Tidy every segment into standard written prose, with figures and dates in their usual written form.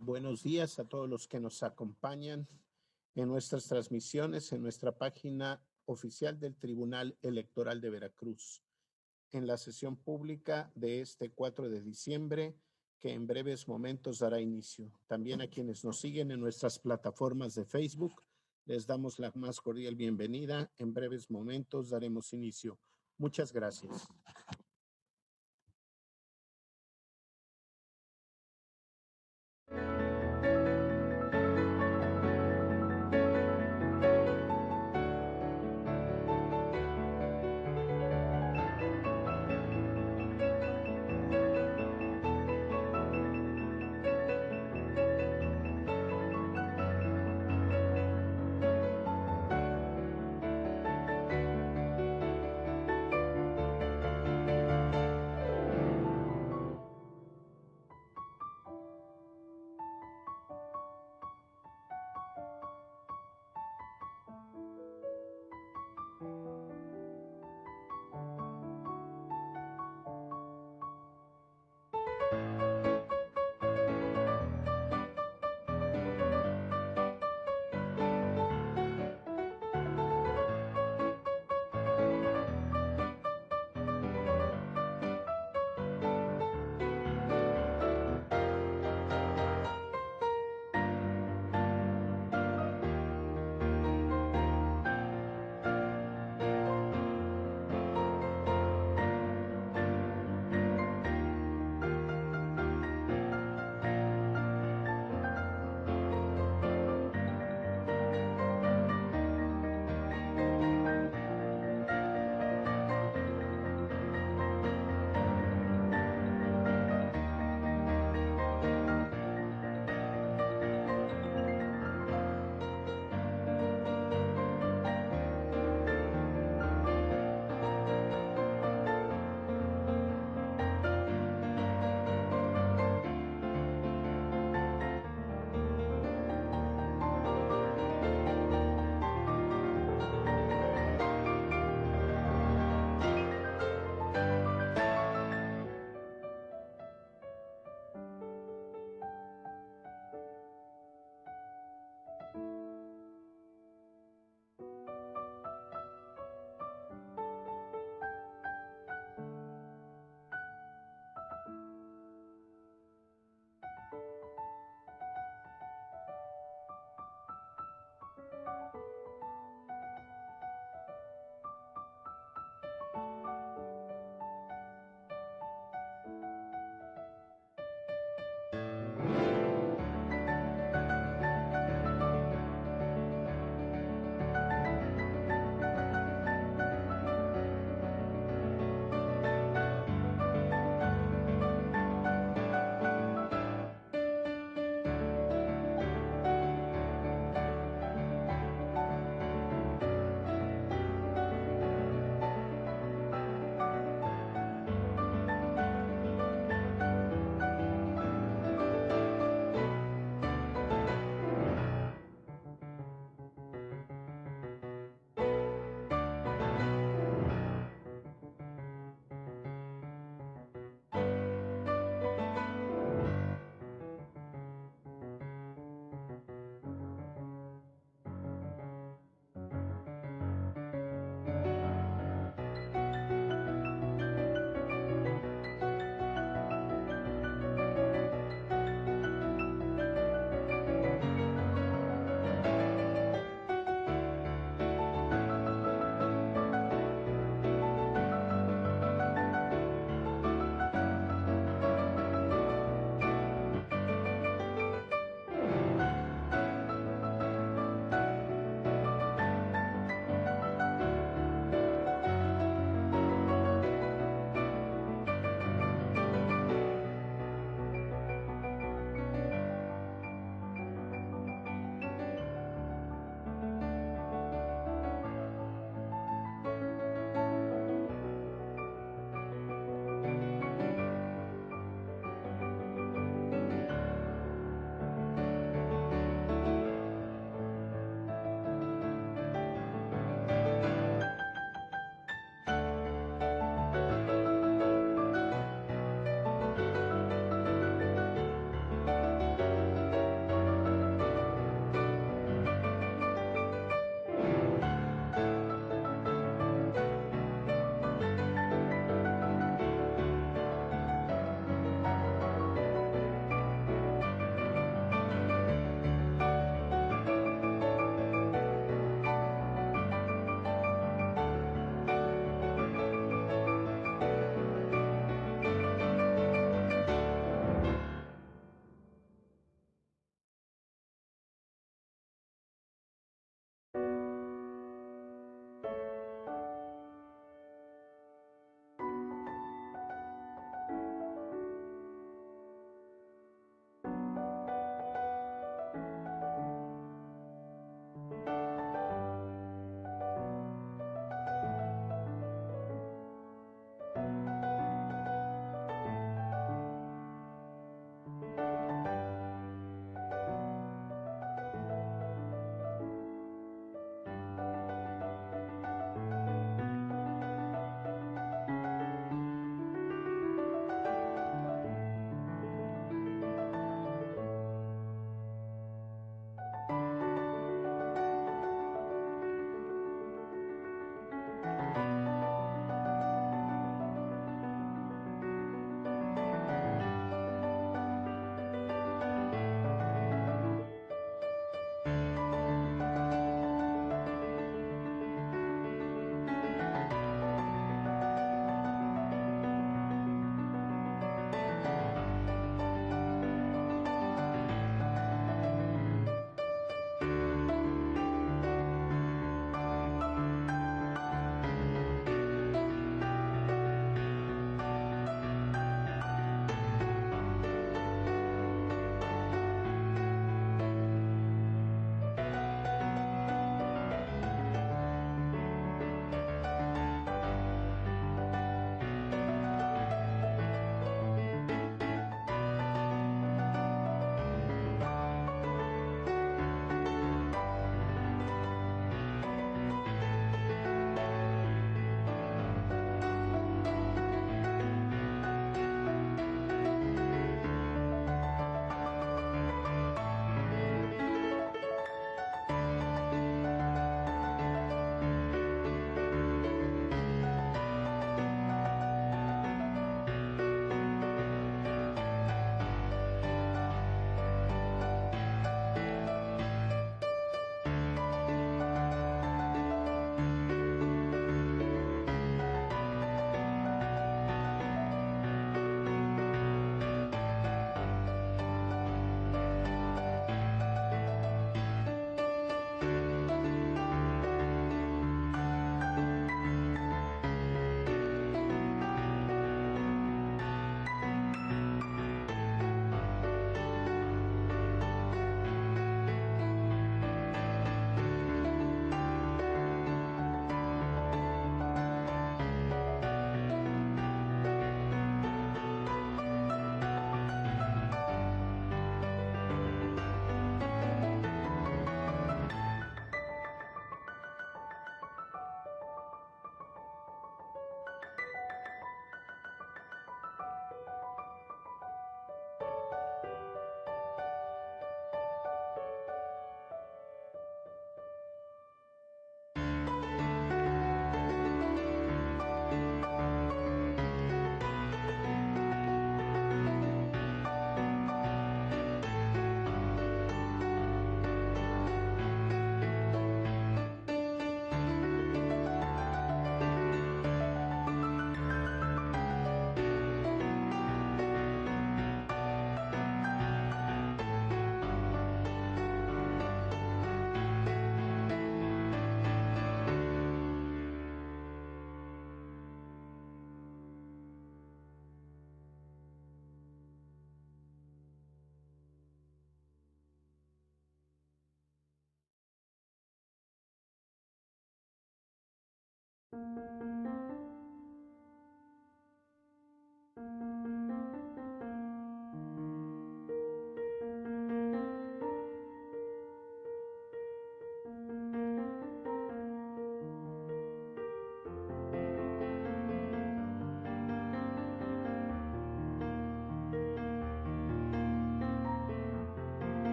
Buenos días a todos los que nos acompañan en nuestras transmisiones, en nuestra página oficial del Tribunal Electoral de Veracruz, en la sesión pública de este 4 de diciembre, que en breves momentos dará inicio. También a quienes nos siguen en nuestras plataformas de Facebook, les damos la más cordial bienvenida. En breves momentos daremos inicio. Muchas gracias.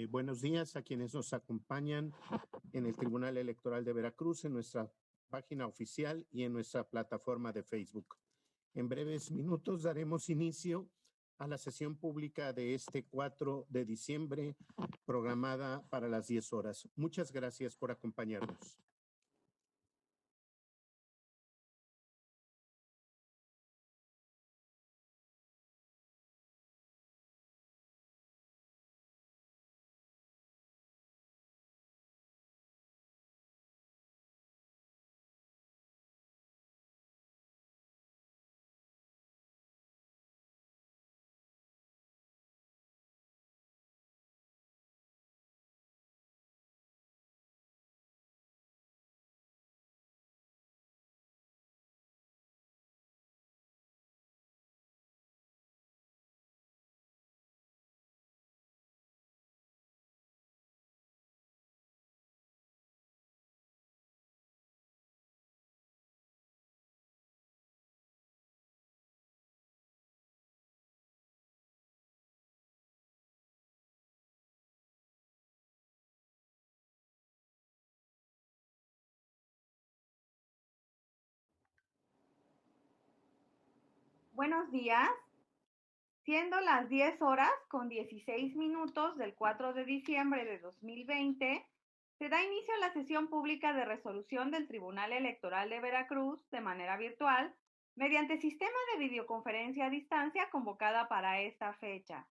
Buenos días a quienes nos acompañan en el Tribunal Electoral de Veracruz, en nuestra página oficial y en nuestra plataforma de Facebook. En breves minutos daremos inicio a la sesión pública de este 4 de diciembre, programada para las 10 horas. Muchas gracias por acompañarnos. Buenos días. Siendo las 10 horas con 16 minutos del 4 de diciembre de 2020, se da inicio a la sesión pública de resolución del Tribunal Electoral de Veracruz de manera virtual, mediante sistema de videoconferencia a distancia convocada para esta fecha.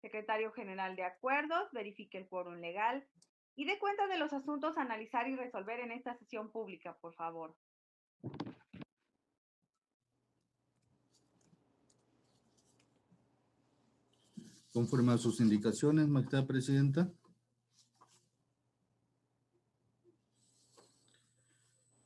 Secretario General de Acuerdos, verifique el quórum legal y dé cuenta de los asuntos a analizar y resolver en esta sesión pública, por favor. Conforme a sus indicaciones, magistrada presidenta.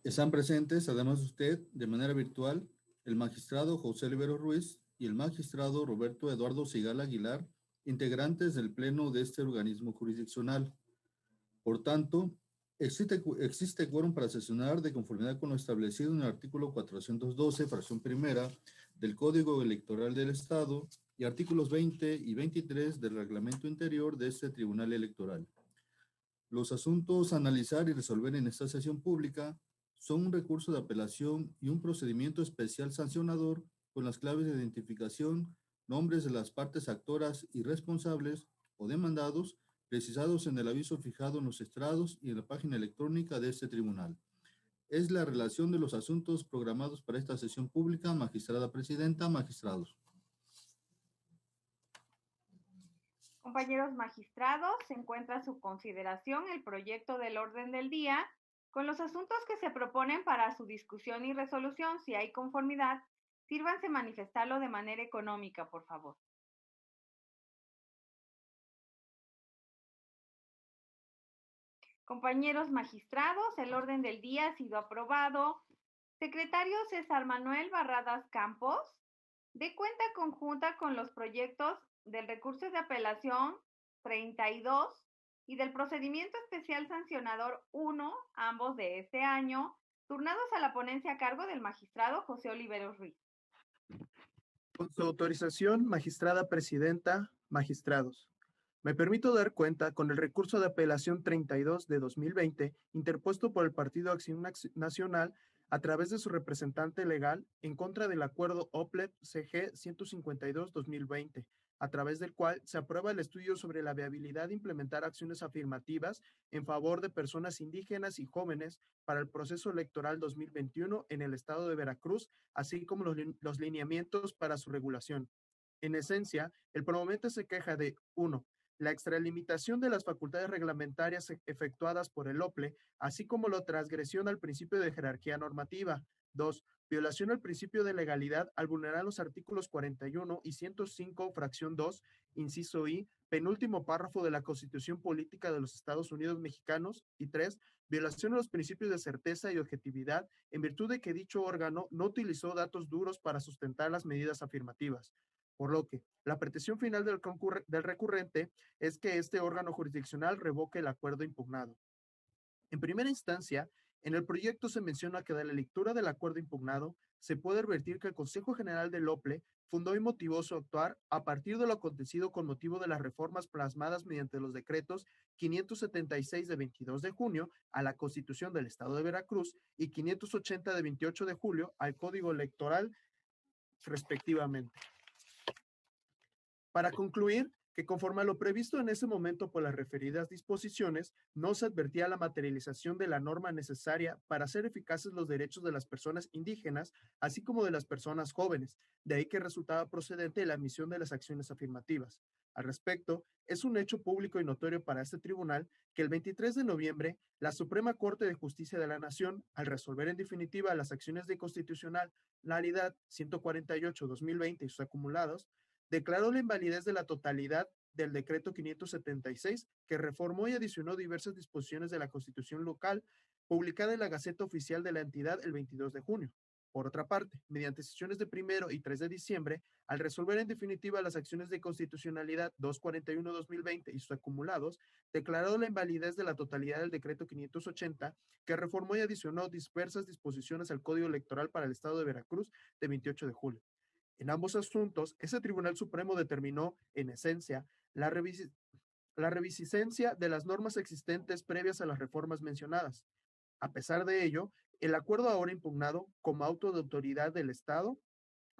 Están presentes, además de usted, de manera virtual, el magistrado José Olivero Ruiz y el magistrado Roberto Eduardo Sigala Aguilar, integrantes del Pleno de este organismo jurisdiccional. Por tanto, existe quórum para sesionar de conformidad con lo establecido en el artículo 412, fracción primera, del Código Electoral del Estado y artículos 20 y 23 del Reglamento Interior de este Tribunal Electoral. Los asuntos a analizar y resolver en esta sesión pública son un recurso de apelación y un procedimiento especial sancionador con las claves de identificación, nombres de las partes actoras y responsables o demandados, precisados en el aviso fijado en los estrados y en la página electrónica de este tribunal. Es la relación de los asuntos programados para esta sesión pública, magistrada presidenta, magistrados. Compañeros magistrados, se encuentra a su consideración el proyecto del orden del día con los asuntos que se proponen para su discusión y resolución. Si hay conformidad, sírvanse manifestarlo de manera económica, por favor. Compañeros magistrados, el orden del día ha sido aprobado. Secretario César Manuel Barradas Campos, de cuenta conjunta con los proyectos del recurso de apelación 32 y del procedimiento especial sancionador 1, ambos de este año, turnados a la ponencia a cargo del magistrado José Oliveros Ruiz. Con su autorización, magistrada presidenta, magistrados. Me permito dar cuenta con el recurso de apelación 32 de 2020, interpuesto por el Partido Acción Nacional a través de su representante legal en contra del acuerdo OPLEP-CG 152-2020, a través del cual se aprueba el estudio sobre la viabilidad de implementar acciones afirmativas en favor de personas indígenas y jóvenes para el proceso electoral 2021 en el estado de Veracruz, así como los lineamientos para su regulación. En esencia, el promovente se queja de 1. La extralimitación de las facultades reglamentarias efectuadas por el OPLE, así como la transgresión al principio de jerarquía normativa. 2. Violación al principio de legalidad al vulnerar los artículos 41 y 105, fracción 2, inciso I, penúltimo párrafo de la Constitución Política de los Estados Unidos Mexicanos. Y 3. Violación a los principios de certeza y objetividad en virtud de que dicho órgano no utilizó datos duros para sustentar las medidas afirmativas. Por lo que la pretensión final del recurrente es que este órgano jurisdiccional revoque el acuerdo impugnado. En primera instancia, en el proyecto se menciona que de la lectura del acuerdo impugnado se puede advertir que el Consejo General del OPLE fundó y motivó su actuar a partir de lo acontecido con motivo de las reformas plasmadas mediante los decretos 576 de 22 de junio a la Constitución del Estado de Veracruz y 580 de 28 de julio al Código Electoral, respectivamente. Para concluir, que conforme a lo previsto en ese momento por las referidas disposiciones, no se advertía la materialización de la norma necesaria para hacer eficaces los derechos de las personas indígenas, así como de las personas jóvenes, de ahí que resultaba procedente la emisión de las acciones afirmativas. Al respecto, es un hecho público y notorio para este tribunal que el 23 de noviembre, la Suprema Corte de Justicia de la Nación, al resolver en definitiva las acciones de constitucionalidad 148-2020 y sus acumulados, declaró la invalidez de la totalidad del decreto 576, que reformó y adicionó diversas disposiciones de la Constitución local, publicada en la Gaceta Oficial de la entidad el 22 de junio. Por otra parte, mediante sesiones de 1 y 3 de diciembre, al resolver en definitiva las acciones de constitucionalidad 241-2020 y sus acumulados, declaró la invalidez de la totalidad del decreto 580, que reformó y adicionó diversas disposiciones al Código Electoral para el Estado de Veracruz de 28 de julio. En ambos asuntos, ese Tribunal Supremo determinó, en esencia, la reviviscencia de las normas existentes previas a las reformas mencionadas. A pesar de ello, el acuerdo ahora impugnado, como auto de autoridad del Estado,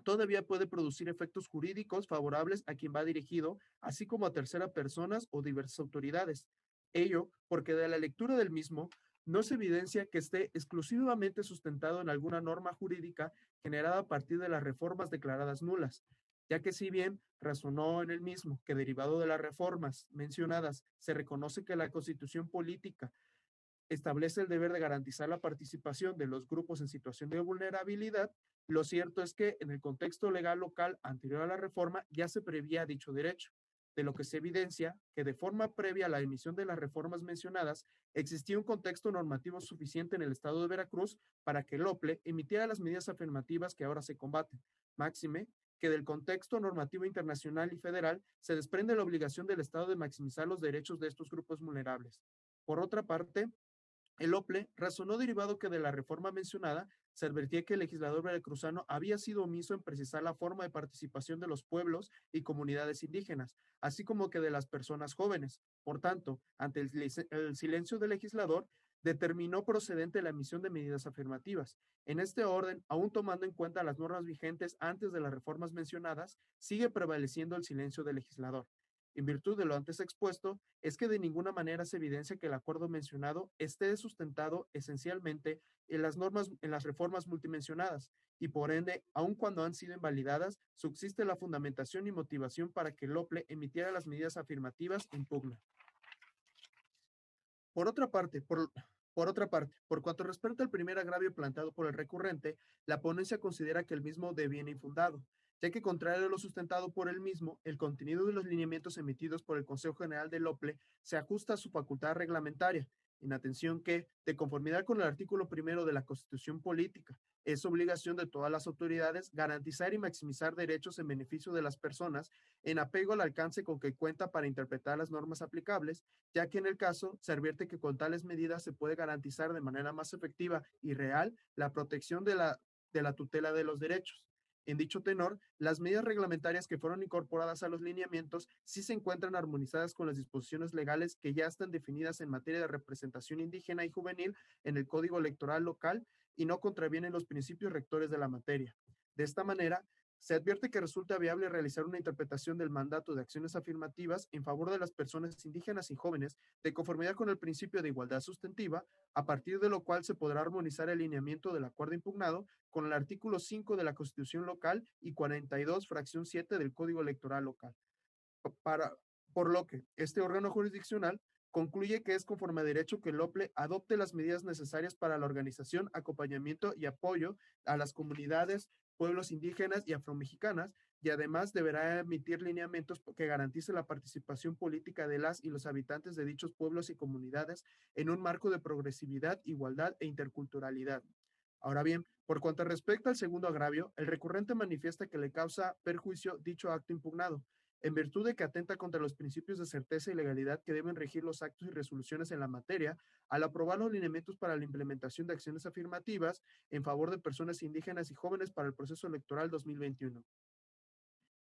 todavía puede producir efectos jurídicos favorables a quien va dirigido, así como a terceras personas o diversas autoridades. Ello porque de la lectura del mismo no se evidencia que esté exclusivamente sustentado en alguna norma jurídica generada a partir de las reformas declaradas nulas, ya que si bien razonó en el mismo que derivado de las reformas mencionadas se reconoce que la Constitución política establece el deber de garantizar la participación de los grupos en situación de vulnerabilidad, lo cierto es que en el contexto legal local anterior a la reforma ya se prevía dicho derecho, de lo que se evidencia que de forma previa a la emisión de las reformas mencionadas existía un contexto normativo suficiente en el estado de Veracruz para que el OPLE emitiera las medidas afirmativas que ahora se combaten. Máxime que del contexto normativo internacional y federal se desprende la obligación del Estado de maximizar los derechos de estos grupos vulnerables. Por otra parte, el OPLE razonó derivado que de la reforma mencionada se advertía que el legislador veracruzano había sido omiso en precisar la forma de participación de los pueblos y comunidades indígenas, así como que de las personas jóvenes. Por tanto, ante el silencio del legislador, determinó procedente la emisión de medidas afirmativas. En este orden, aún tomando en cuenta las normas vigentes antes de las reformas mencionadas, sigue prevaleciendo el silencio del legislador. En virtud de lo antes expuesto, es que de ninguna manera se evidencia que el acuerdo mencionado esté sustentado esencialmente en las reformas multimensionadas, y por ende, aun cuando han sido invalidadas, subsiste la fundamentación y motivación para que el OPLE emitiera las medidas afirmativas en pugna. Por otra parte, por cuanto respecta al primer agravio planteado por el recurrente, la ponencia considera que el mismo deviene infundado, ya que contrario a lo sustentado por el mismo, el contenido de los lineamientos emitidos por el Consejo General del OPLE se ajusta a su facultad reglamentaria, en atención que, de conformidad con el artículo 1 de la Constitución Política, es obligación de todas las autoridades garantizar y maximizar derechos en beneficio de las personas en apego al alcance con que cuenta para interpretar las normas aplicables, ya que en el caso se advierte que con tales medidas se puede garantizar de manera más efectiva y real la protección de la tutela de los derechos. En dicho tenor, las medidas reglamentarias que fueron incorporadas a los lineamientos sí se encuentran armonizadas con las disposiciones legales que ya están definidas en materia de representación indígena y juvenil en el Código Electoral local y no contravienen los principios rectores de la materia. De esta manera, se advierte que resulta viable realizar una interpretación del mandato de acciones afirmativas en favor de las personas indígenas y jóvenes de conformidad con el principio de igualdad sustantiva, a partir de lo cual se podrá armonizar el lineamiento del acuerdo impugnado con el artículo 5 de la Constitución local y 42, fracción 7 del Código Electoral local. Por lo que este órgano jurisdiccional concluye que es conforme a derecho que el OPLE adopte las medidas necesarias para la organización, acompañamiento y apoyo a las comunidades, pueblos indígenas y afromexicanas, y además deberá emitir lineamientos que garanticen la participación política de las y los habitantes de dichos pueblos y comunidades en un marco de progresividad, igualdad e interculturalidad. Ahora bien, por cuanto respecta al segundo agravio, el recurrente manifiesta que le causa perjuicio dicho acto impugnado, en virtud de que atenta contra los principios de certeza y legalidad que deben regir los actos y resoluciones en la materia, al aprobar los lineamientos para la implementación de acciones afirmativas en favor de personas indígenas y jóvenes para el proceso electoral 2021.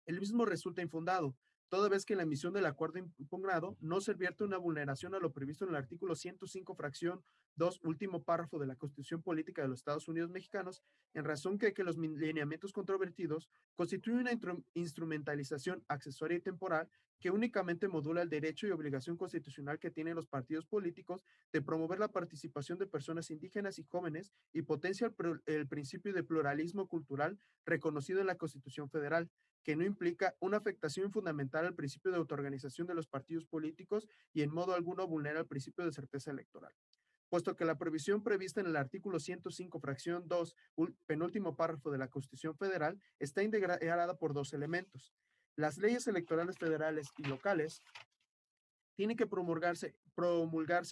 El mismo resulta infundado, toda vez que en la emisión del acuerdo impugnado no se advierte una vulneración a lo previsto en el artículo 105, fracción 2, último párrafo de la Constitución Política de los Estados Unidos Mexicanos, en razón que los lineamientos controvertidos constituyen una instrumentalización accesoria y temporal que únicamente modula el derecho y obligación constitucional que tienen los partidos políticos de promover la participación de personas indígenas y jóvenes y potencia el principio de pluralismo cultural reconocido en la Constitución Federal, que no implica una afectación fundamental al principio de autoorganización de los partidos políticos y en modo alguno vulnera el principio de certeza electoral. Puesto que la previsión prevista en el artículo 105, fracción 2, penúltimo párrafo de la Constitución Federal, está integrada por dos elementos. Las leyes electorales federales y locales tienen que promulgarse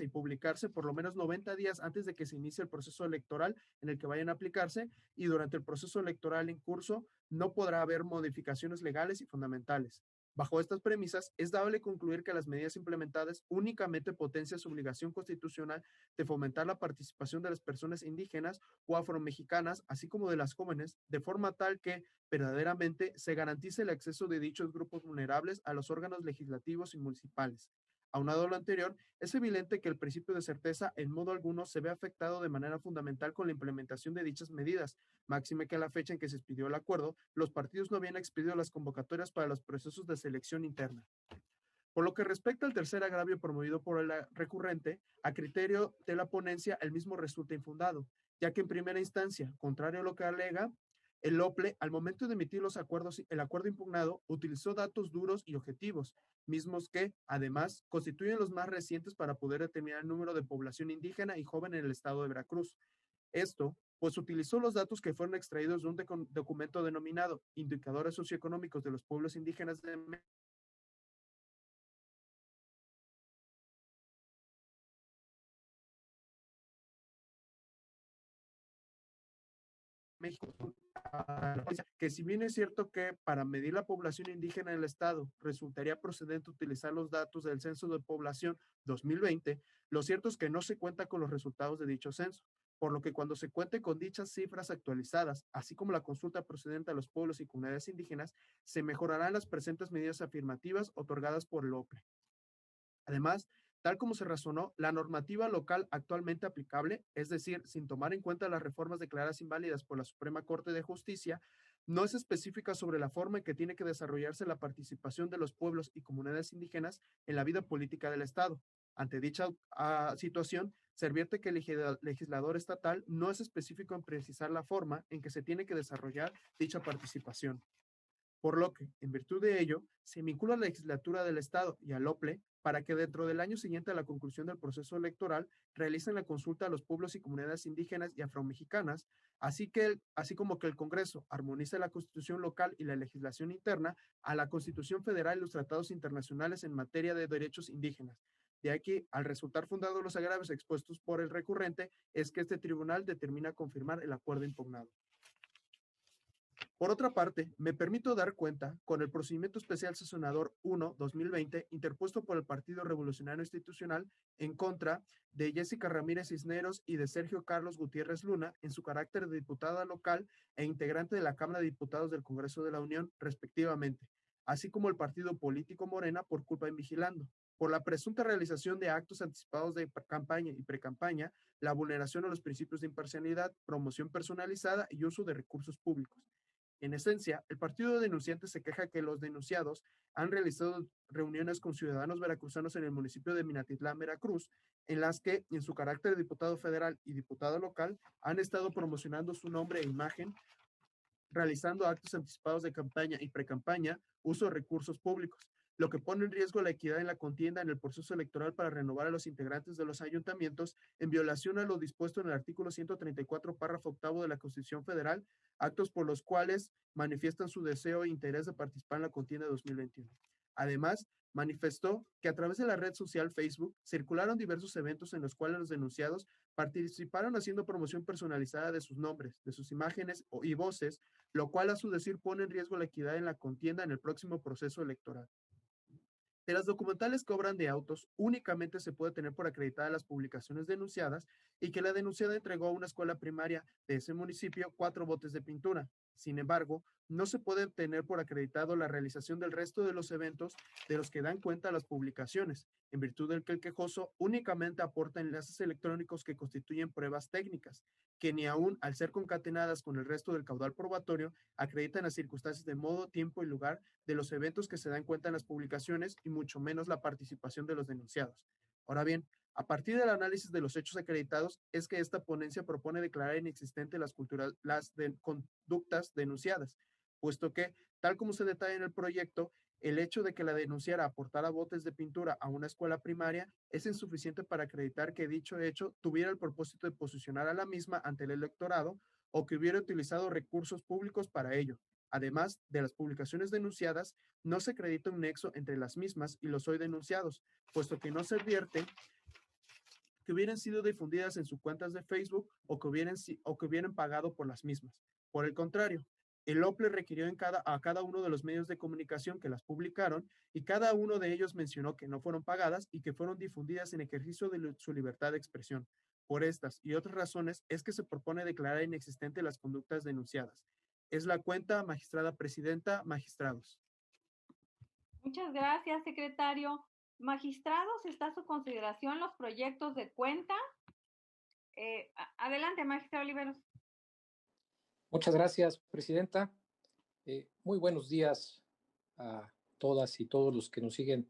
y publicarse por lo menos 90 días antes de que se inicie el proceso electoral en el que vayan a aplicarse, y durante el proceso electoral en curso no podrá haber modificaciones legales y fundamentales. Bajo estas premisas, es dable concluir que las medidas implementadas únicamente potencian su obligación constitucional de fomentar la participación de las personas indígenas o afromexicanas, así como de las jóvenes, de forma tal que verdaderamente se garantice el acceso de dichos grupos vulnerables a los órganos legislativos y municipales. Aunado a lo anterior, es evidente que el principio de certeza en modo alguno se ve afectado de manera fundamental con la implementación de dichas medidas, máxime que a la fecha en que se expidió el acuerdo, los partidos no habían expedido las convocatorias para los procesos de selección interna. Por lo que respecta al tercer agravio promovido por el recurrente, a criterio de la ponencia, el mismo resulta infundado, ya que en primera instancia, contrario a lo que alega, el OPLE, al momento de emitir los acuerdos, el acuerdo impugnado, utilizó datos duros y objetivos, mismos que, además, constituyen los más recientes para poder determinar el número de población indígena y joven en el estado de Veracruz. Esto, pues utilizó los datos que fueron extraídos de un documento denominado Indicadores Socioeconómicos de los Pueblos Indígenas de México, que si bien es cierto que para medir la población indígena en el estado resultaría procedente utilizar los datos del Censo de Población 2020, lo cierto es que no se cuenta con los resultados de dicho censo, por lo que cuando se cuente con dichas cifras actualizadas, así como la consulta procedente a los pueblos y comunidades indígenas, se mejorarán las presentes medidas afirmativas otorgadas por el OPLE. Además, tal como se razonó, la normativa local actualmente aplicable, es decir, sin tomar en cuenta las reformas declaradas inválidas por la Suprema Corte de Justicia, no es específica sobre la forma en que tiene que desarrollarse la participación de los pueblos y comunidades indígenas en la vida política del Estado. Ante dicha situación, se advierte que el legislador estatal no es específico en precisar la forma en que se tiene que desarrollar dicha participación. Por lo que, en virtud de ello, se vincula a la legislatura del Estado y al OPLE para que dentro del año siguiente a la conclusión del proceso electoral realicen la consulta a los pueblos y comunidades indígenas y afromexicanas, así como que el Congreso armonice la Constitución local y la legislación interna a la Constitución Federal y los tratados internacionales en materia de derechos indígenas. De aquí, al resultar fundados los agravios expuestos por el recurrente, es que este tribunal determina confirmar el acuerdo impugnado. Por otra parte, me permito dar cuenta con el procedimiento especial sancionador 1-2020 interpuesto por el Partido Revolucionario Institucional en contra de Jessica Ramírez Cisneros y de Sergio Carlos Gutiérrez Luna en su carácter de diputada local e integrante de la Cámara de Diputados del Congreso de la Unión, respectivamente, así como el partido político Morena por culpa en Vigilando, por la presunta realización de actos anticipados de campaña y precampaña, la vulneración a los principios de imparcialidad, promoción personalizada y uso de recursos públicos. En esencia, el partido denunciante se queja que los denunciados han realizado reuniones con ciudadanos veracruzanos en el municipio de Minatitlán, Veracruz, en las que, en su carácter de diputado federal y diputado local, han estado promocionando su nombre e imagen, realizando actos anticipados de campaña y precampaña, uso de recursos públicos, lo que pone en riesgo la equidad en la contienda en el proceso electoral para renovar a los integrantes de los ayuntamientos en violación a lo dispuesto en el artículo 134, párrafo octavo de la Constitución Federal, actos por los cuales manifiestan su deseo e interés de participar en la contienda de 2021. Además, manifestó que a través de la red social Facebook circularon diversos eventos en los cuales los denunciados participaron haciendo promoción personalizada de sus nombres, de sus imágenes y voces, lo cual a su decir pone en riesgo la equidad en la contienda en el próximo proceso electoral. De las documentales que obran de autos, únicamente se puede tener por acreditada las publicaciones denunciadas y que la denunciada entregó a una escuela primaria de ese municipio 4 botes de pintura. Sin embargo, no se puede tener por acreditado la realización del resto de los eventos de los que dan cuenta las publicaciones, en virtud del que el quejoso únicamente aporta enlaces electrónicos que constituyen pruebas técnicas, que ni aún al ser concatenadas con el resto del caudal probatorio, acreditan las circunstancias de modo, tiempo y lugar de los eventos que se dan cuenta en las publicaciones y mucho menos la participación de los denunciados. Ahora bien, a partir del análisis de los hechos acreditados, es que esta ponencia propone declarar inexistentes las conductas denunciadas, puesto que, tal como se detalla en el proyecto, el hecho de que la denunciara aportara botes de pintura a una escuela primaria es insuficiente para acreditar que dicho hecho tuviera el propósito de posicionar a la misma ante el electorado o que hubiera utilizado recursos públicos para ello. Además de las publicaciones denunciadas, no se acredita un nexo entre las mismas y los hoy denunciados, puesto que no se advierte que hubieran sido difundidas en sus cuentas de Facebook o que hubieran pagado por las mismas. Por el contrario, el OPLE requirió a cada uno de los medios de comunicación que las publicaron y cada uno de ellos mencionó que no fueron pagadas y que fueron difundidas en ejercicio de su libertad de expresión. Por estas y otras razones es que se propone declarar inexistentes las conductas denunciadas. Es la cuenta, magistrada presidenta, magistrados. Muchas gracias, secretario. Magistrados, está a su consideración los proyectos de cuenta. Adelante, magistrado Oliveros. Muchas gracias, presidenta. Muy buenos días a todas y todos los que nos siguen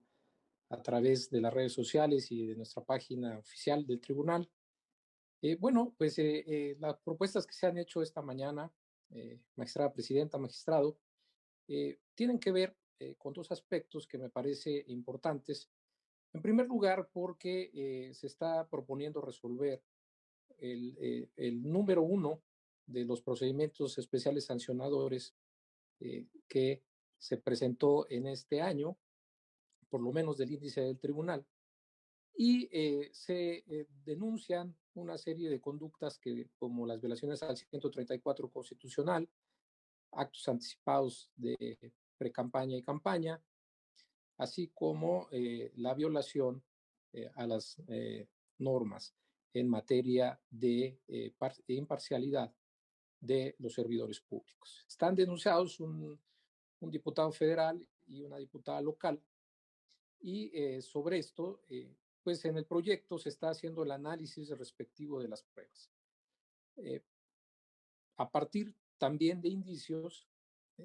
a través de las redes sociales y de nuestra página oficial del tribunal. Las propuestas que se han hecho esta mañana, magistrada presidenta, magistrado, tienen que ver con dos aspectos que me parece importantes. En primer lugar, porque se está proponiendo resolver el número 1 de los procedimientos especiales sancionadores que se presentó en este año, por lo menos del índice del tribunal, y se denuncian una serie de conductas como las violaciones al 134 constitucional, actos anticipados de precampaña y campaña, así como la violación a las normas en materia de imparcialidad de los servidores públicos. Están denunciados un diputado federal y una diputada local, y sobre esto, pues en el proyecto se está haciendo el análisis respectivo de las pruebas. A partir también de indicios,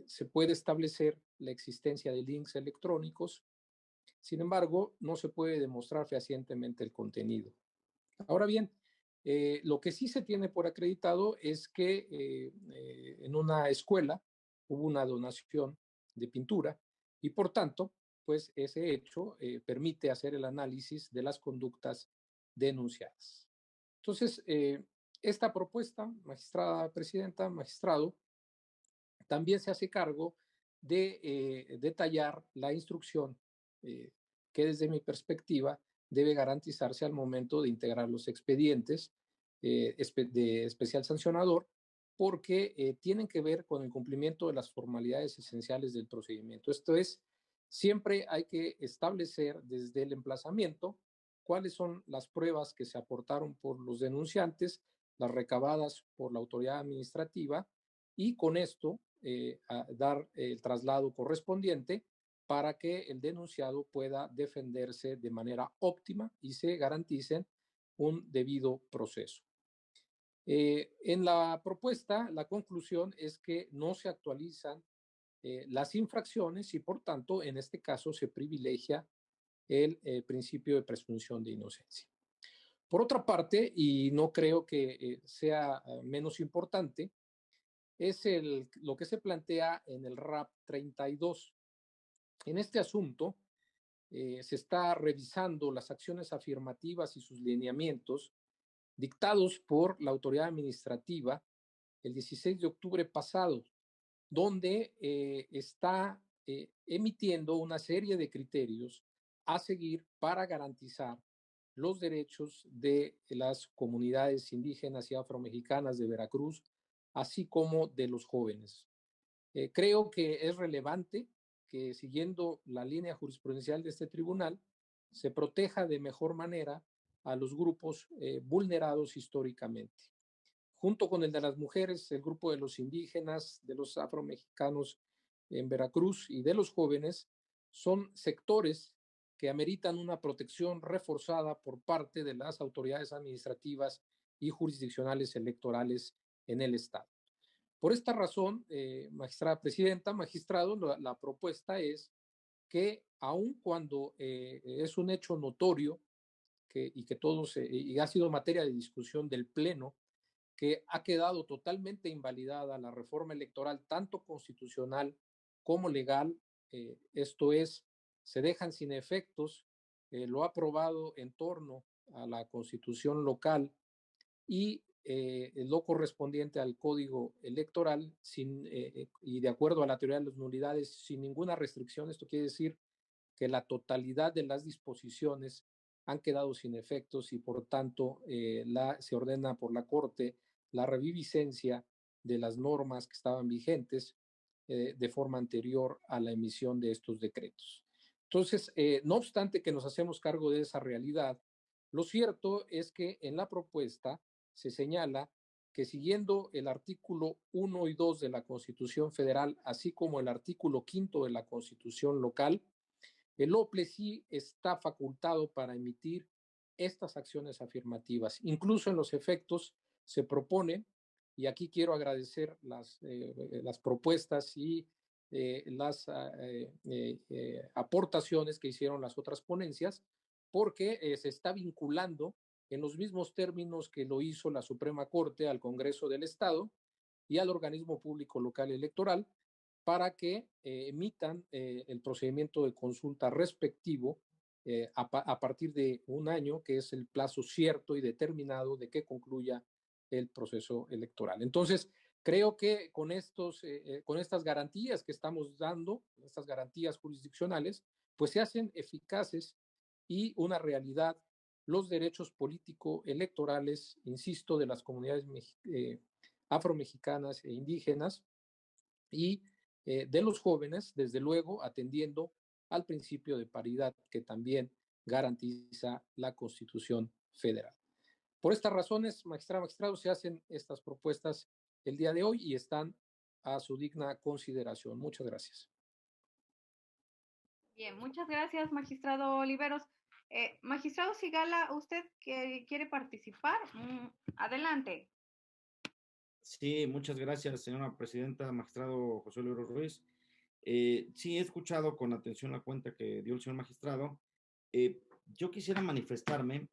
se puede establecer la existencia de links electrónicos. Sin embargo, no se puede demostrar fehacientemente el contenido. Ahora bien, lo que sí se tiene por acreditado es que en una escuela hubo una donación de pintura y, por tanto, pues ese hecho permite hacer el análisis de las conductas denunciadas. Entonces, esta propuesta, magistrada presidenta, magistrado, también se hace cargo de detallar la instrucción que desde mi perspectiva debe garantizarse al momento de integrar los expedientes de especial sancionador, porque tienen que ver con el cumplimiento de las formalidades esenciales del procedimiento. Esto es, siempre hay que establecer desde el emplazamiento cuáles son las pruebas que se aportaron por los denunciantes, las recabadas por la autoridad administrativa, y con esto dar el traslado correspondiente para que el denunciado pueda defenderse de manera óptima y se garantice un debido proceso. En la propuesta, la conclusión es que no se actualizan las infracciones y, por tanto, en este caso se privilegia el principio de presunción de inocencia. Por otra parte, y no creo que sea menos importante, es lo que se plantea en el RAP 32. En este asunto se está revisando las acciones afirmativas y sus lineamientos dictados por la autoridad administrativa el 16 de octubre pasado, donde está emitiendo una serie de criterios a seguir para garantizar los derechos de las comunidades indígenas y afromexicanas de Veracruz, así como de los jóvenes. Creo que es relevante que, siguiendo la línea jurisprudencial de este tribunal, se proteja de mejor manera a los grupos vulnerados históricamente. Junto con el de las mujeres, el grupo de los indígenas, de los afromexicanos en Veracruz y de los jóvenes, son sectores que ameritan una protección reforzada por parte de las autoridades administrativas y jurisdiccionales electorales en el Estado. Por esta razón, magistrada presidenta, magistrado, la propuesta es que, aun cuando es un hecho notorio y ha sido materia de discusión del Pleno, que ha quedado totalmente invalidada la reforma electoral, tanto constitucional como legal, esto es, se dejan sin efectos lo aprobado en torno a la Constitución local y lo correspondiente al Código Electoral y de acuerdo a la teoría de las nulidades, sin ninguna restricción. Esto quiere decir que la totalidad de las disposiciones han quedado sin efectos y, por tanto, se ordena por la Corte la reviviscencia de las normas que estaban vigentes de forma anterior a la emisión de estos decretos. Entonces, no obstante que nos hacemos cargo de esa realidad, lo cierto es que en la propuesta se señala que, siguiendo el artículo 1 y 2 de la Constitución Federal, así como el artículo 5 de la Constitución local, el OPLE sí está facultado para emitir estas acciones afirmativas. Incluso en los efectos se propone, y aquí quiero agradecer las propuestas y las aportaciones que hicieron las otras ponencias, porque se está vinculando en los mismos términos que lo hizo la Suprema Corte al Congreso del Estado y al organismo público local electoral para que emitan el procedimiento de consulta respectivo a partir de un año, que es el plazo cierto y determinado de que concluya el proceso electoral. Entonces, creo que con estas garantías que estamos dando, estas garantías jurisdiccionales, pues se hacen eficaces y una realidad los derechos político-electorales, insisto, de las comunidades afromexicanas e indígenas y de los jóvenes, desde luego, atendiendo al principio de paridad que también garantiza la Constitución Federal. Por estas razones, magistrados, se hacen estas propuestas el día de hoy y están a su digna consideración. Muchas gracias. Bien, muchas gracias, magistrado Oliveros. Magistrado Sigala, ¿usted quiere participar? Adelante. Sí, muchas gracias, señora presidenta, magistrado José Oliveros Ruiz. Sí, he escuchado con atención la cuenta que dio el señor magistrado. Yo quisiera manifestarme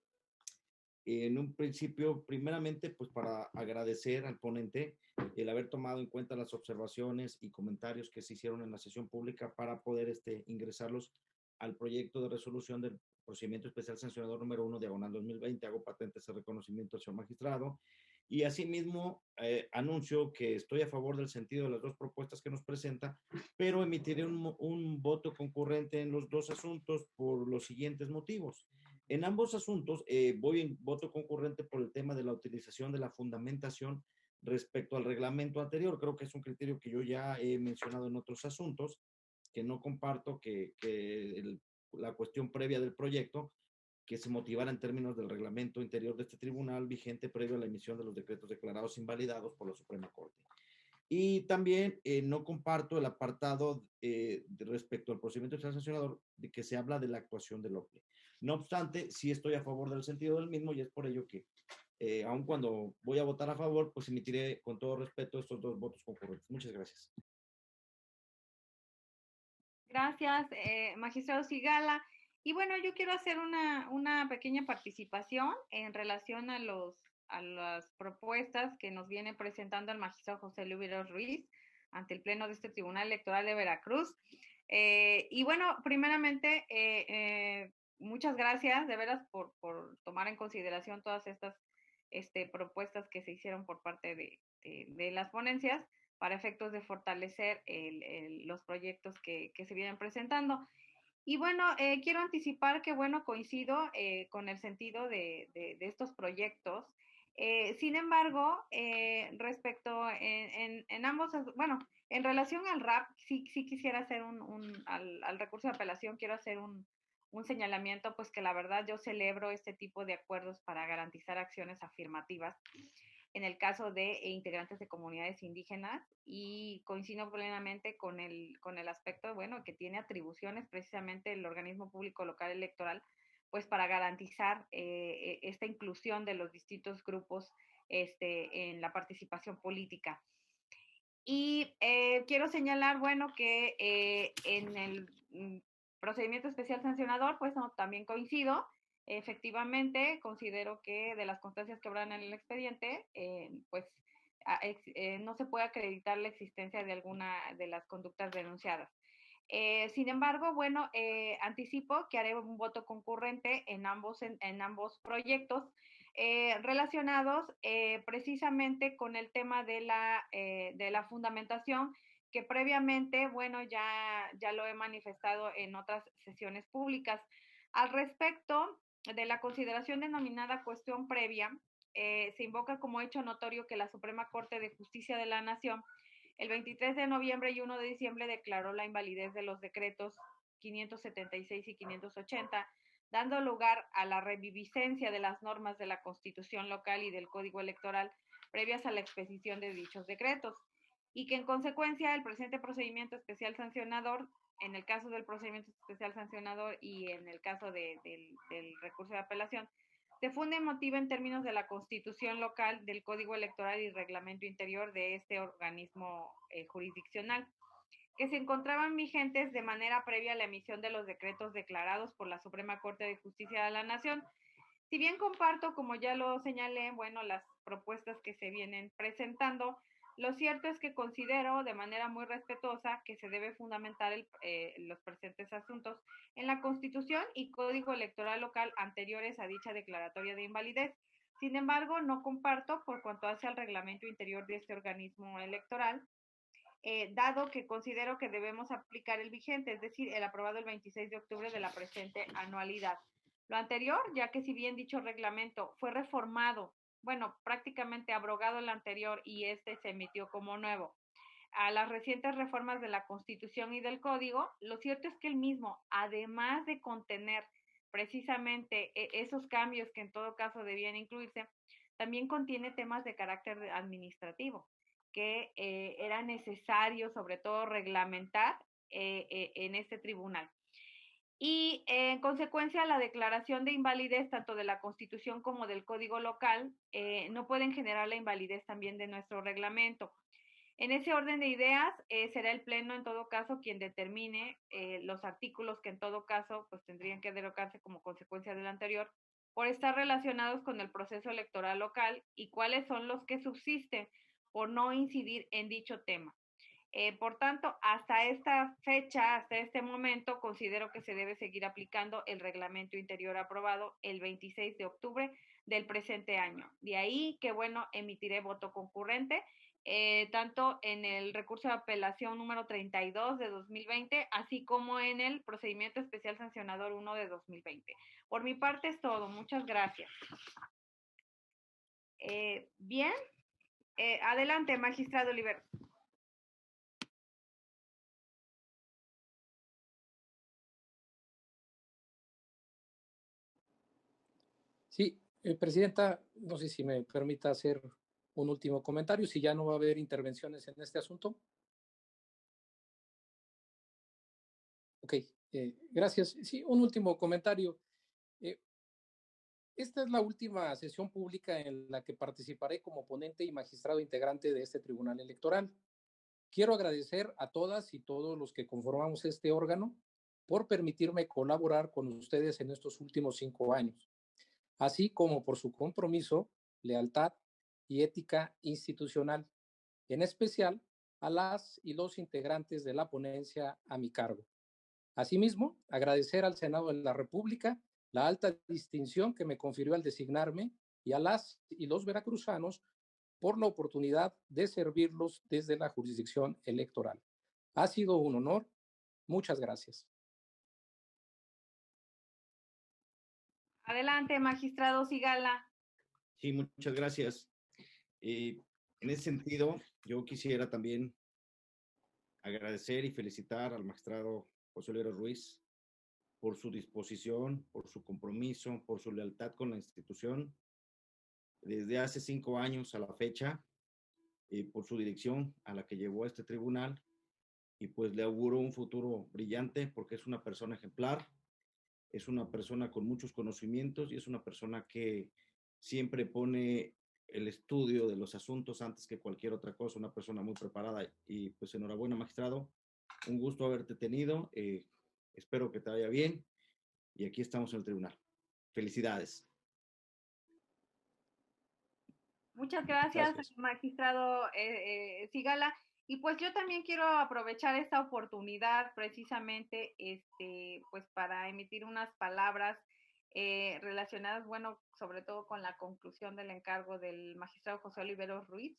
en un principio, primeramente, pues para agradecer al ponente el haber tomado en cuenta las observaciones y comentarios que se hicieron en la sesión pública para poder ingresarlos al proyecto de resolución del procedimiento especial sancionador número 1, diagonal 2020. Hago patente ese reconocimiento al señor magistrado. Y asimismo, anuncio que estoy a favor del sentido de las dos propuestas que nos presenta, pero emitiré un voto concurrente en los dos asuntos por los siguientes motivos. En ambos asuntos voy en voto concurrente por el tema de la utilización de la fundamentación respecto al reglamento anterior. Creo que es un criterio que yo ya he mencionado en otros asuntos, que no comparto la cuestión previa del proyecto, que se motivara en términos del reglamento interior de este tribunal vigente previo a la emisión de los decretos declarados invalidados por la Suprema Corte. Y también no comparto el apartado respecto al procedimiento sancionador de que se habla de la actuación del OPLE. No obstante, sí estoy a favor del sentido del mismo y es por ello que, aun cuando voy a votar a favor, pues emitiré con todo respeto estos dos votos concurrentes. Muchas gracias. Gracias, magistrado Sigala. Y bueno, yo quiero hacer una pequeña participación en relación a las propuestas que nos viene presentando el magistrado José Oliveros Ruiz ante el Pleno de este Tribunal Electoral de Veracruz. Y bueno, primeramente, muchas gracias de veras por tomar en consideración todas estas propuestas que se hicieron por parte de las ponencias para efectos de fortalecer los proyectos que se vienen presentando. Y bueno, quiero anticipar que, bueno, coincido con el sentido de estos proyectos. Sin embargo, respecto en ambos, bueno, en relación al RAP, sí quisiera hacer al recurso de apelación, quiero hacer un señalamiento, pues que la verdad yo celebro este tipo de acuerdos para garantizar acciones afirmativas en el caso de integrantes de comunidades indígenas y coincido plenamente con el aspecto, bueno, que tiene atribuciones precisamente el organismo público local electoral, pues para garantizar esta inclusión de los distintos grupos en la participación política. Y quiero señalar, bueno, que en el procedimiento especial sancionador, pues no, también coincido. Efectivamente, considero que de las constancias que habrán en el expediente, pues no se puede acreditar la existencia de alguna de las conductas denunciadas. Sin embargo, bueno, anticipo que haré un voto concurrente en ambos proyectos relacionados precisamente con el tema de la fundamentación, que previamente, bueno, ya lo he manifestado en otras sesiones públicas. Al respecto de la consideración denominada cuestión previa, se invoca como hecho notorio que la Suprema Corte de Justicia de la Nación el 23 de noviembre y 1 de diciembre declaró la invalidez de los decretos 576 y 580, dando lugar a la reviviscencia de las normas de la Constitución local y del Código Electoral previas a la expedición de dichos decretos. y que en consecuencia el presente procedimiento especial sancionador, en el caso del procedimiento especial sancionador y en el caso del recurso de apelación, se funda y motiva en términos de la Constitución local, del Código Electoral y Reglamento Interior de este organismo jurisdiccional, que se encontraban vigentes de manera previa a la emisión de los decretos declarados por la Suprema Corte de Justicia de la Nación. Si bien comparto, como ya lo señalé, bueno, las propuestas que se vienen presentando, lo cierto es que considero de manera muy respetuosa que se debe fundamentar los presentes asuntos en la Constitución y Código Electoral local anteriores a dicha declaratoria de invalidez. Sin embargo, no comparto por cuanto hace al reglamento interior de este organismo electoral, dado que considero que debemos aplicar el vigente, es decir, el aprobado el 26 de octubre de la presente anualidad. Lo anterior, ya que si bien dicho reglamento fue reformado, bueno, prácticamente abrogado el anterior y este se emitió como nuevo, a las recientes reformas de la Constitución y del Código, lo cierto es que el mismo, además de contener precisamente esos cambios que en todo caso debían incluirse, también contiene temas de carácter administrativo que era necesario sobre todo reglamentar en este tribunal. Y en consecuencia, la declaración de invalidez tanto de la Constitución como del Código local no pueden generar la invalidez también de nuestro reglamento. En ese orden de ideas, será el Pleno en todo caso quien determine los artículos que en todo caso pues tendrían que derogarse como consecuencia del anterior por estar relacionados con el proceso electoral local y cuáles son los que subsisten por no incidir en dicho tema. Por tanto, hasta esta fecha, hasta este momento, considero que se debe seguir aplicando el reglamento interior aprobado el 26 de octubre del presente año. De ahí que, bueno, emitiré voto concurrente, tanto en el recurso de apelación número 32 de 2020, así como en el procedimiento especial sancionador 1 de 2020. Por mi parte es todo. Muchas gracias. Bien, adelante, magistrado Oliver. Sí, Presidenta, no sé si me permita hacer un último comentario, si ya no va a haber intervenciones en este asunto. Ok, gracias. Sí, un último comentario. Esta es la última sesión pública en la que participaré como ponente y magistrado integrante de este Tribunal Electoral. Quiero agradecer a todas y todos los que conformamos este órgano por permitirme colaborar con ustedes en estos últimos 5 años, así como por su compromiso, lealtad y ética institucional, en especial a las y los integrantes de la ponencia a mi cargo. Asimismo, agradecer al Senado de la República la alta distinción que me confirió al designarme y a las y los veracruzanos por la oportunidad de servirlos desde la jurisdicción electoral. Ha sido un honor. Muchas gracias. Adelante, magistrado Sigala. Sí, muchas gracias. En ese sentido, yo quisiera también agradecer y felicitar al magistrado José Olivero Ruiz por su disposición, por su compromiso, por su lealtad con la institución desde hace 5 años a la fecha, por su dirección a la que llevó a este tribunal, y pues le auguro un futuro brillante porque es una persona ejemplar, es una persona con muchos conocimientos y es una persona que siempre pone el estudio de los asuntos antes que cualquier otra cosa, una persona muy preparada. Y pues enhorabuena, magistrado, un gusto haberte tenido, espero que te vaya bien y aquí estamos en el tribunal. Felicidades. Muchas gracias, magistrado Sigala. Y pues yo también quiero aprovechar esta oportunidad precisamente pues para emitir unas palabras relacionadas, bueno, sobre todo con la conclusión del encargo del magistrado José Olivero Ruiz,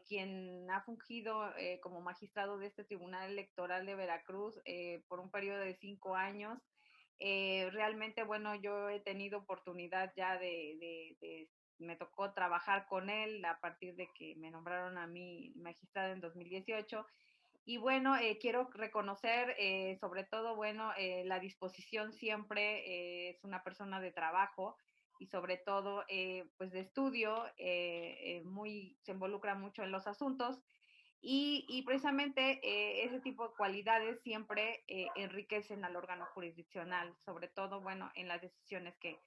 quien ha fungido como magistrado de este Tribunal Electoral de Veracruz por un periodo de 5 años. Realmente, bueno, yo he tenido oportunidad ya me tocó trabajar con él a partir de que me nombraron a mí magistrada en 2018. Y bueno, quiero reconocer sobre todo, bueno, la disposición siempre, es una persona de trabajo y sobre todo, pues de estudio, se involucra mucho en los asuntos. y precisamente ese tipo de cualidades siempre enriquecen al órgano jurisdiccional, sobre todo, bueno, en las decisiones que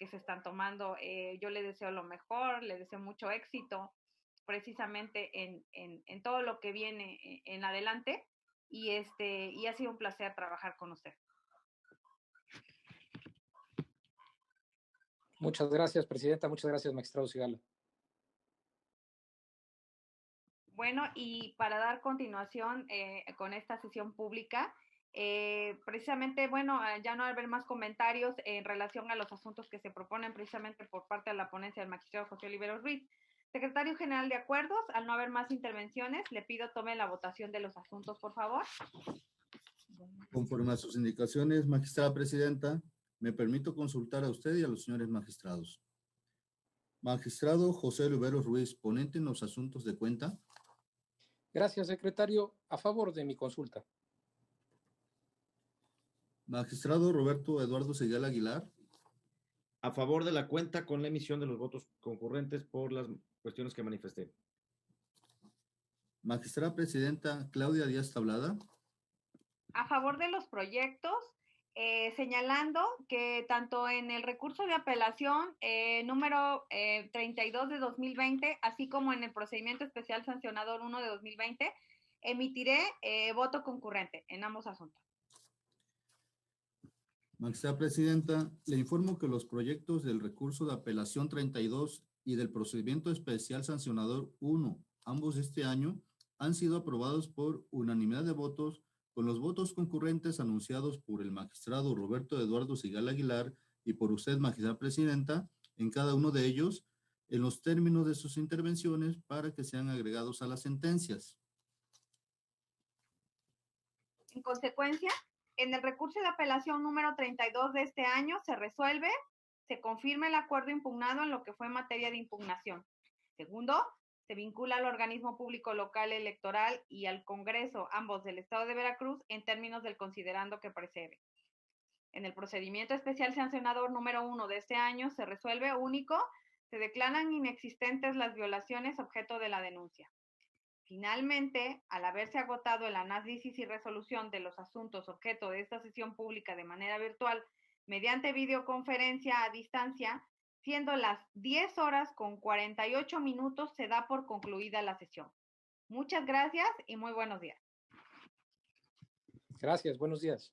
se están tomando. Yo le deseo lo mejor, le deseo mucho éxito precisamente en todo lo que viene en adelante y ha sido un placer trabajar con usted. Muchas gracias, presidenta. Muchas gracias, magistrado Sigala. Bueno, y para dar continuación con esta sesión pública, precisamente, bueno, ya no haber más comentarios en relación a los asuntos que se proponen precisamente por parte de la ponencia del magistrado José Oliveros Ruiz. Secretario General de Acuerdos, al no haber más intervenciones, le pido tome la votación de los asuntos, por favor. Conforme a sus indicaciones, magistrada presidenta, me permito consultar a usted y a los señores magistrados. Magistrado José Oliveros Ruiz, ponente en los asuntos de cuenta. Gracias, secretario. A favor de mi consulta. Magistrado Roberto Eduardo Sigala Aguilar. A favor de la cuenta con la emisión de los votos concurrentes por las cuestiones que manifesté. Magistrada presidenta Claudia Díaz Tablada. A favor de los proyectos, señalando que tanto en el recurso de apelación número 32 de 2020, así como en el procedimiento especial sancionador 1 de 2020, emitiré voto concurrente en ambos asuntos. Magistrada presidenta, le informo que los proyectos del recurso de apelación 32 y del procedimiento especial sancionador 1, ambos de este año, han sido aprobados por unanimidad de votos, con los votos concurrentes anunciados por el magistrado Roberto Eduardo Sigala Aguilar y por usted, magistrada presidenta, en cada uno de ellos, en los términos de sus intervenciones para que sean agregados a las sentencias. En consecuencia, en el recurso de apelación número 32 de este año se resuelve, se confirma el acuerdo impugnado en lo que fue materia de impugnación. Segundo, se vincula al organismo público local electoral y al Congreso, ambos del Estado de Veracruz, en términos del considerando que precede. En el procedimiento especial sancionador número 1 de este año se resuelve único, se declaran inexistentes las violaciones objeto de la denuncia. Finalmente, al haberse agotado el análisis y resolución de los asuntos objeto de esta sesión pública de manera virtual mediante videoconferencia a distancia, siendo las 10:48, se da por concluida la sesión. Muchas gracias y muy buenos días. Gracias, buenos días.